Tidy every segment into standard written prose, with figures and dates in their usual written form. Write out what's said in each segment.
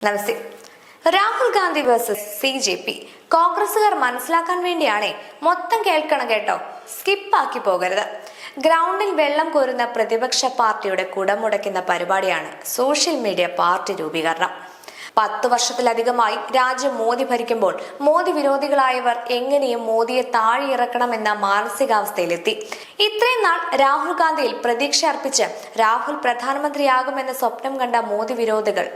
നമസ്തേ. Rahul Gandhi versus CJP. കോൺഗ്രസുകാർ മനസ്സിലാക്കാൻ വേണ്ടിയാണേ. മൊത്തം കേൾക്കണം കേട്ടോ, സ്കിപ്പാക്കി പോകരുത്. ഗ്രൗണ്ടിൽ വെള്ളം കോരുന്ന പ്രതിപക്ഷ പാർട്ടിയുടെ കുടമുടക്കുന്ന പരിപാടിയാണ് സോഷ്യൽ മീഡിയ പാർട്ടി രൂപീകരണം. 10 വർഷത്തിലധികമായി രാജ്യം മോദി ഭരിക്കുമ്പോൾ മോദി വിരോധികളായവർ എങ്ങനെയും മോദിയെ താഴെയിറക്കണമെന്ന മാനസികാവസ്ഥയിലെത്തി. ഇത്രയും നാൾ രാഹുൽ ഗാന്ധിയിൽ പ്രതീക്ഷ അർപ്പിച്ച് രാഹുൽ പ്രധാനമന്ത്രിയാകുമെന്ന സ്വപ്നം കണ്ട മോദി വിരോധികൾ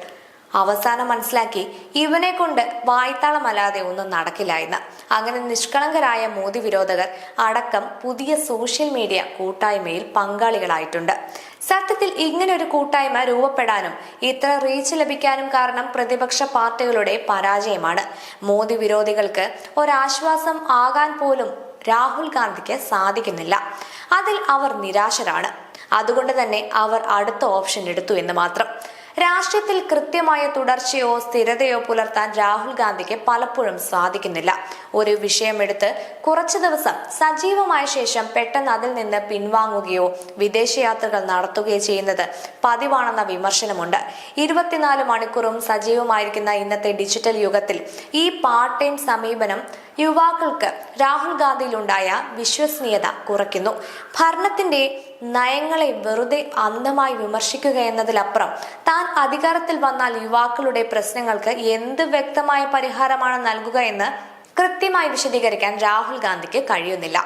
അവസാനം മനസ്സിലാക്കി ഇവനെ കൊണ്ട് വായ്ത്താളമല്ലാതെ ഒന്നും നടക്കില്ല എന്ന്. അങ്ങനെ നിഷ്കളങ്കരായ മോദി വിരോധകർ അടക്കം പുതിയ സോഷ്യൽ മീഡിയ കൂട്ടായ്മയിൽ പങ്കാളികളായിട്ടുണ്ട്. സത്യത്തിൽ ഇങ്ങനൊരു കൂട്ടായ്മ രൂപപ്പെടാനും ഇത്ര റീച്ച് ലഭിക്കാനും കാരണം പ്രതിപക്ഷ പാർട്ടികളുടെ പരാജയമാണ്. മോദി വിരോധികൾക്ക് ഒരാശ്വാസം ആകാൻ പോലും രാഹുൽ ഗാന്ധിക്ക് സാധിക്കുന്നില്ല. അതിൽ അവർ നിരാശരാണ്. അതുകൊണ്ട് തന്നെ അവർ അടുത്ത ഓപ്ഷൻ എടുത്തു എന്ന് മാത്രം. രാഷ്ട്രീയത്തിൽ കൃത്യമായ തുടർച്ചയോ സ്ഥിരതയോ പുലർത്താൻ രാഹുൽ ഗാന്ധിക്ക് പലപ്പോഴും സാധിക്കുന്നില്ല. ഒരു വിഷയമെടുത്ത് കുറച്ചു ദിവസം സജീവമായ ശേഷം പെട്ടെന്ന് അതിൽ നിന്ന് പിൻവാങ്ങുകയോ വിദേശയാത്രകൾ നടത്തുകയോ ചെയ്യുന്നത് പതിവാണെന്ന വിമർശനമുണ്ട്. 24 മണിക്കൂറും സജീവമായിരിക്കുന്ന ഇന്നത്തെ ഡിജിറ്റൽ യുഗത്തിൽ ഈ പാർട്ട് ടൈം സമീപനം യുവാക്കൾക്ക് രാഹുൽ ഗാന്ധിയിലുണ്ടായ വിശ്വസനീയത കുറയ്ക്കുന്നു. ഭരണത്തിന്റെ നയങ്ങളെ വെറുതെ അന്ധമായി വിമർശിക്കുക എന്നതിലപ്പുറം താൻ അധികാരത്തിൽ വന്നാൽ യുവാക്കളുടെ പ്രശ്നങ്ങൾക്ക് എന്ത് വ്യക്തമായ പരിഹാരമാണ് നൽകുക എന്ന് കൃത്യമായി വിശദീകരിക്കാൻ രാഹുൽ ഗാന്ധിക്ക് കഴിയുന്നില്ല.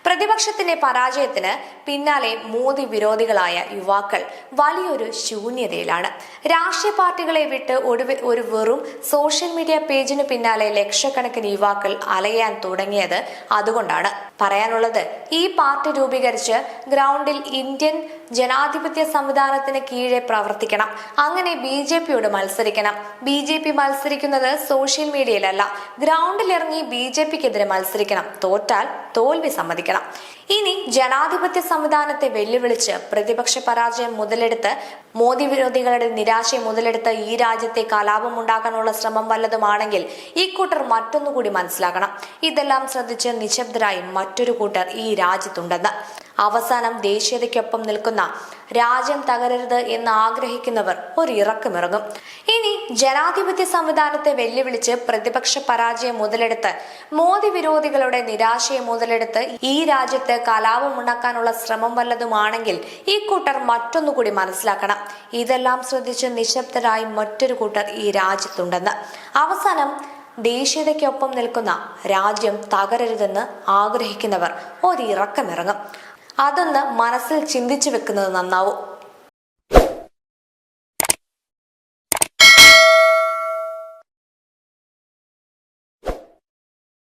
പ്രതിപക്ഷത്തിന്റെ പരാജയത്തിന് പിന്നാലെ മോദി വിരോധികളായ യുവാക്കൾ വലിയൊരു ശൂന്യതയിലാണ്. രാഷ്ട്രീയ പാർട്ടികളെ വിട്ട് ഒടുവിൽ ഒരു വെറും സോഷ്യൽ മീഡിയ പേജിന് പിന്നാലെ ലക്ഷക്കണക്കിന് യുവാക്കൾ അലയാൻ തുടങ്ങിയത് അതുകൊണ്ടാണ്. പറയാനുള്ളത്, ഈ പാർട്ടി രൂപീകരിച്ച് ഗ്രൗണ്ടിൽ ഇന്ത്യൻ ജനാധിപത്യ സംവിധാനത്തിന് കീഴെ പ്രവർത്തിക്കണം. അങ്ങനെ BJPയോട് മത്സരിക്കണം. BJP മത്സരിക്കുന്നത് സോഷ്യൽ മീഡിയയിലല്ല, ഗ്രൗണ്ടിൽ ഇറങ്ങി BJPക്കെതിരെ മത്സരിക്കണം. തോറ്റാൽ തോൽവി സമ്മതിക്കണം. ഇനി ജനാധിപത്യ സംവിധാനത്തെ വെല്ലുവിളിച്ച് പ്രതിപക്ഷ പരാജയം മുതലെടുത്ത് മോദി വിരോധികളുടെ നിരാശയെ മുതലെടുത്ത് ഈ രാജ്യത്തെ കലാപമുണ്ടാക്കാനുള്ള ശ്രമം വല്ലതുമാണെങ്കിൽ ഈ കൂട്ടർ മറ്റൊന്നുകൂടി മനസ്സിലാക്കണം. ഇതെല്ലാം ശ്രദ്ധിച്ച് നിശബ്ദരായി മറ്റൊരു കൂട്ടർ ഈ രാജ്യത്തുണ്ടെന്ന്. അവസാനം ദേശീയതയ്ക്കൊപ്പം നിൽക്കുന്ന രാജ്യം തകരരുത് എന്ന് ആഗ്രഹിക്കുന്നവർ ഒരു ഇറക്കമിറങ്ങും. ഇനി ജനാധിപത്യ സംവിധാനത്തെ വെല്ലുവിളിച്ച് പ്രതിപക്ഷ പരാജയം മുതലെടുത്ത് മോദി വിരോധികളുടെ നിരാശയെ മുതലെടുത്ത് ഈ രാജ്യത്ത് കലാപമുണ്ടാക്കാനുള്ള ശ്രമം വല്ലതുമാണെങ്കിൽ ഈ കൂട്ടർ മറ്റൊന്നുകൂടി മനസ്സിലാക്കണം. ഇതെല്ലാം ശ്രദ്ധിച്ച് നിശബ്ദരായി മറ്റൊരു കൂട്ടർ ഈ രാജ്യത്തുണ്ടെന്ന്. അവസാനം ദേശീയതയ്ക്കൊപ്പം നിൽക്കുന്ന രാജ്യം തകരരുതെന്ന് ആഗ്രഹിക്കുന്നവർ ഒരിറക്കമിറങ്ങും. അതൊന്ന് മനസ്സിൽ ചിന്തിച്ചു വെക്കുന്നത് നന്നാവും.